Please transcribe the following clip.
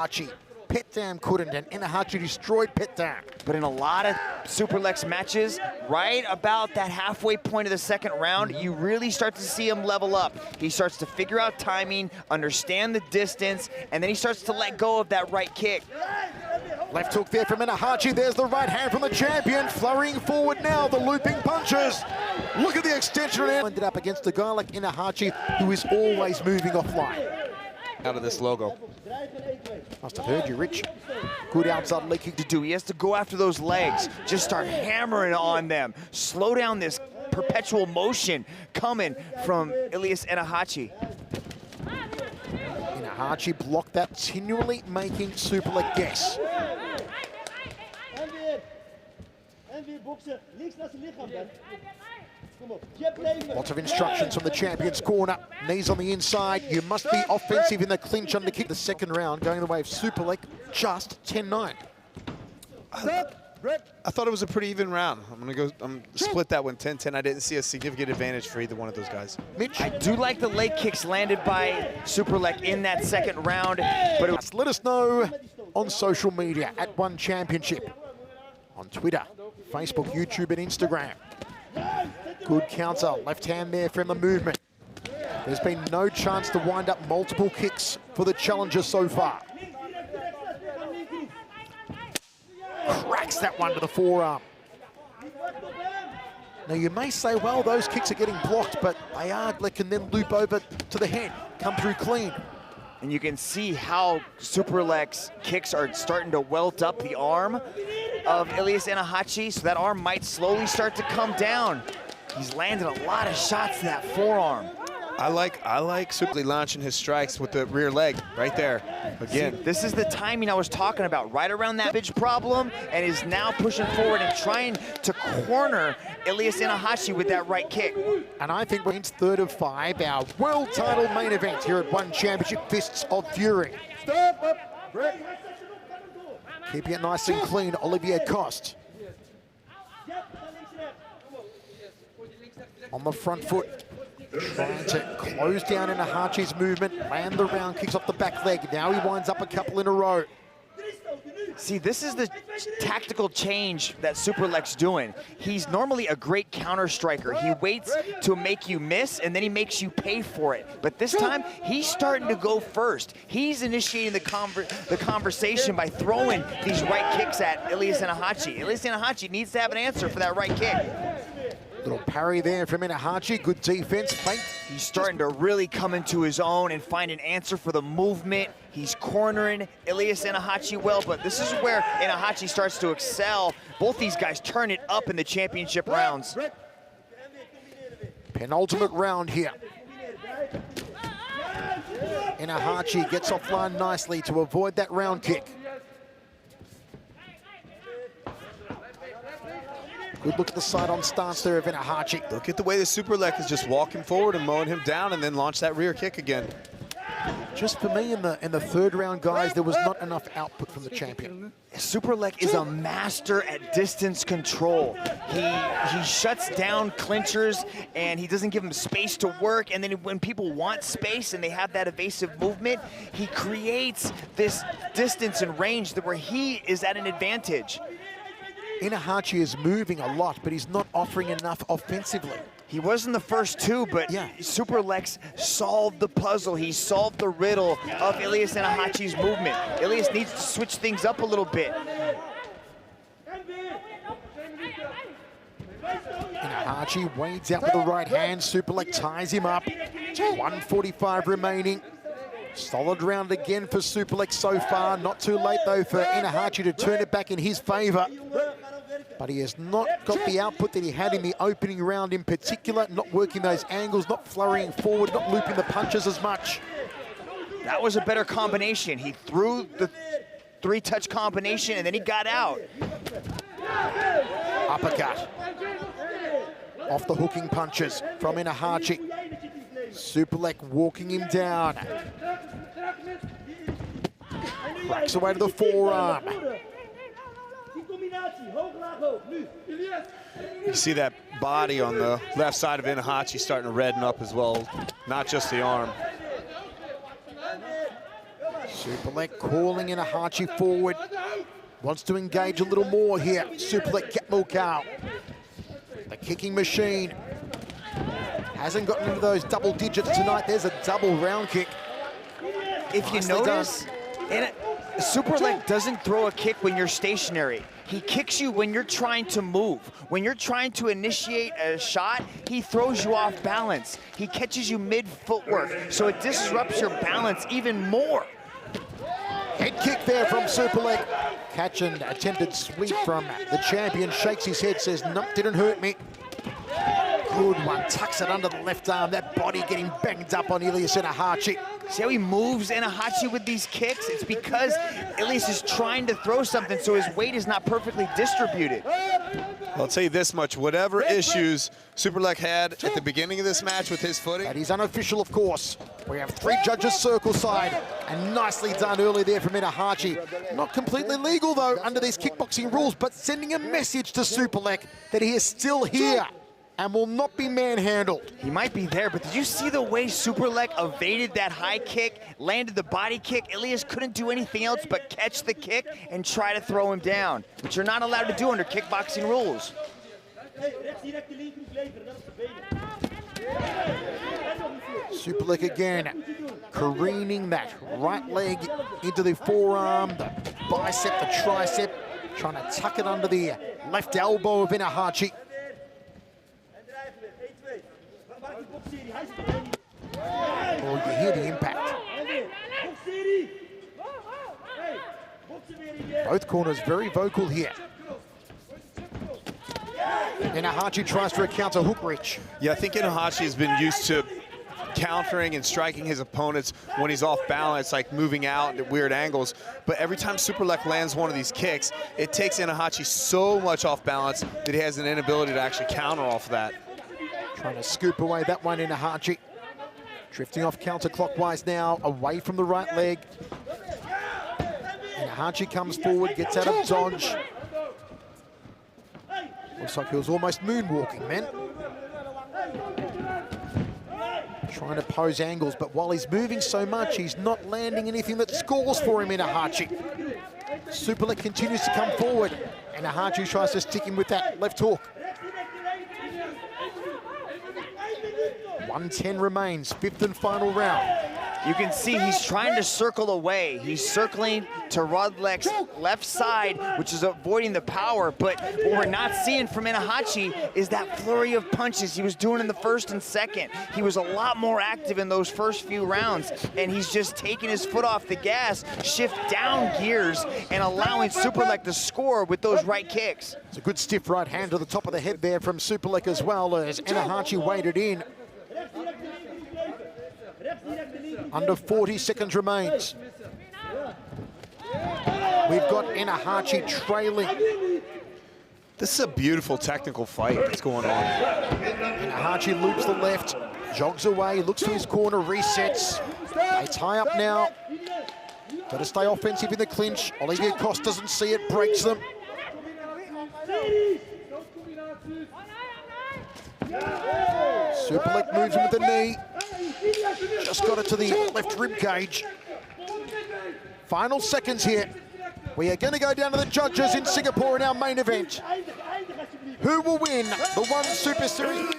Ennahachi. Petdam couldn't, and Ennahachi destroyed Petdam. But in a lot of Superlek's matches, right about that halfway point of the second round, you really start to see him level up. He starts to figure out timing, understand the distance, and then he starts to let go of that right kick. Left hook there from Ennahachi. There's the right hand from the champion. Flurrying forward now, the looping punches. Look at the extension. Ended up against a guy like Ennahachi, who is always moving offline. Out of this logo. Must have heard you, Rich. Good outside leg kick To do. He has to go after those legs, just start hammering on them. Slow down this perpetual motion coming from Ilias Ennahachi. Ennahachi blocked that, continually making Superlek guess. Lots of instructions from the champion's corner. Knees on the inside. You must be offensive in the clinch under kick. The second round going the way of Superlek, just 10-9. I thought it was a pretty even round. I'm split that one 10-10. I didn't see a significant advantage for either one of those guys. Mitch? I do like the leg kicks landed by Superlek in that second round, but let us know on social media at One Championship, on Twitter, Facebook, YouTube, and Instagram. Good counter, left hand there from the movement. There's been no chance to wind up multiple kicks for the challenger so far. Cracks that one to the forearm. Now you may say, well, those kicks are getting blocked, but they can then loop over to the head, come through clean. And you can see how Superlek's kicks are starting to welt up the arm of Ilias Ennahachi, so that arm might slowly start to come down. He's landed a lot of shots to that forearm. I like Superlek launching his strikes with the rear leg right there. Again, see, this is the timing I was talking about, right around that bitch problem, and is now pushing forward and trying to corner Ilias Ennahachi with that right kick. And I think we're in third of 5, our world title main event here at One Championship, Fists of Fury. Keeping it nice and clean, Olivier Coste. On the front foot, trying to close down Ennahachi's movement, land the round kicks off the back leg. Now he winds up a couple in a row. See, this is the tactical change that Superlek's doing. He's normally a great counter striker. He waits to make you miss, and then he makes you pay for it. But this time, he's starting to go first. He's initiating the conversation by throwing these right kicks at Ilias Ennahachi. Ilias Ennahachi needs to have an answer for that right kick. Little parry there from Ennahachi, good defense, feint. He's starting to really come into his own and find an answer for the movement. He's cornering Ilias Ennahachi well, but this is where Ennahachi starts to excel. Both these guys turn it up in the championship rounds. Penultimate round here. Ennahachi gets offline nicely to avoid that round kick. Good look at the side-on stance there of Ennahachi. Look at the way the Superlek is just walking forward and mowing him down and then launch that rear kick again. Just for me in the third round, guys, there was not enough output from the champion. Superlek is a master at distance control. He shuts down clinchers and he doesn't give them space to work. And then when people want space and they have that evasive movement, he creates this distance and range that where he is at an advantage. Ennahachi is moving a lot, but he's not offering enough offensively. He wasn't the first two, but yeah, Superlek solved the puzzle. He solved the riddle of Ilias Ennahachi's movement. Ilias needs to switch things up a little bit. Ennahachi wades out with the right hand. Superlek ties him up. 1:45 remaining. Solid round again for Superlek so far. Not too late, though, for Ennahachi to turn it back in his favor. But he has not got the output that he had in the opening round in particular, not working those angles, not flurrying forward, not looping the punches as much. That was a better combination. He threw the three-touch combination, and then he got out. Uppercut. Off the hooking punches from Ennahachi. Superlek walking him down. Cracks away to the forearm. You see that body on the left side of Ennahachi starting to redden up as well, not just the arm. Superlek calling Ennahachi forward. Wants to engage a little more here. Superlek Getmulkau. The kicking machine. Hasn't gotten into those double digits tonight. There's a double round kick. If you notice, Superlek doesn't throw a kick when you're stationary. He kicks you when you're trying to move. When you're trying to initiate a shot, he throws you off balance. He catches you mid-footwork, so it disrupts your balance even more. Head kick there from Superlek. Catch and attempted sweep from the champion. Shakes his head, says, nope, didn't hurt me. Good one, tucks it under the left arm. That body getting banged up on Ilias Ennahachi. See how he moves Ennahachi with these kicks? It's because Ilias is trying to throw something, so his weight is not perfectly distributed. I'll tell you this much, whatever issues Superlek had at the beginning of this match with his footing. That is unofficial, of course. We have 3 judges circle side, and nicely done early there from Ennahachi. Not completely legal, though, under these kickboxing rules, but sending a message to Superlek that he is still here and will not be manhandled. He might be there, but did you see the way Superlek evaded that high kick, landed the body kick? Ilias couldn't do anything else but catch the kick and try to throw him down, which you're not allowed to do under kickboxing rules. Superlek again, careening that right leg into the forearm, the bicep, the tricep, trying to tuck it under the left elbow of Ennahachi. Oh, you hear the impact. Both corners very vocal here. Ennahachi tries for a counter hook reach. Yeah, I think Ennahachi has been used to countering and striking his opponents when he's off balance, like moving out at weird angles. But every time Superlek lands one of these kicks, it takes Ennahachi so much off balance that he has an inability to actually counter off of that. Trying to scoop away that one, Ennahachi. Drifting off counterclockwise now, away from the right leg. Ennahachi comes forward, gets out of dodge. Looks like he was almost moonwalking, man. Trying to pose angles, but while he's moving so much, he's not landing anything that scores for him, Ennahachi. Superlek continues to come forward. Ennahachi tries to stick him with that left hook. 1:10 remains, 5th and final round. You can see he's trying to circle away. He's circling to Rodlek's left side, which is avoiding the power. But what we're not seeing from Ennahachi is that flurry of punches he was doing in the first and second. He was a lot more active in those first few rounds, and he's just taking his foot off the gas, shift down gears, and allowing Superlek to score with those right kicks. It's a good stiff right hand to the top of the head there from Superlek as well, as Ennahachi waded in. Under 40 seconds remains. We've got Ennahachi trailing. This is a beautiful technical fight that's going on. Ennahachi loops the left, jogs away, looks to his corner, resets. They tie up now. Got to stay offensive in the clinch. Olivier Coste doesn't see it, breaks them. Superlek moves him with the knee. Just got it to the left rib cage. Final seconds here. We are going to go down to the judges in Singapore in our main event. Who will win the One Super Series?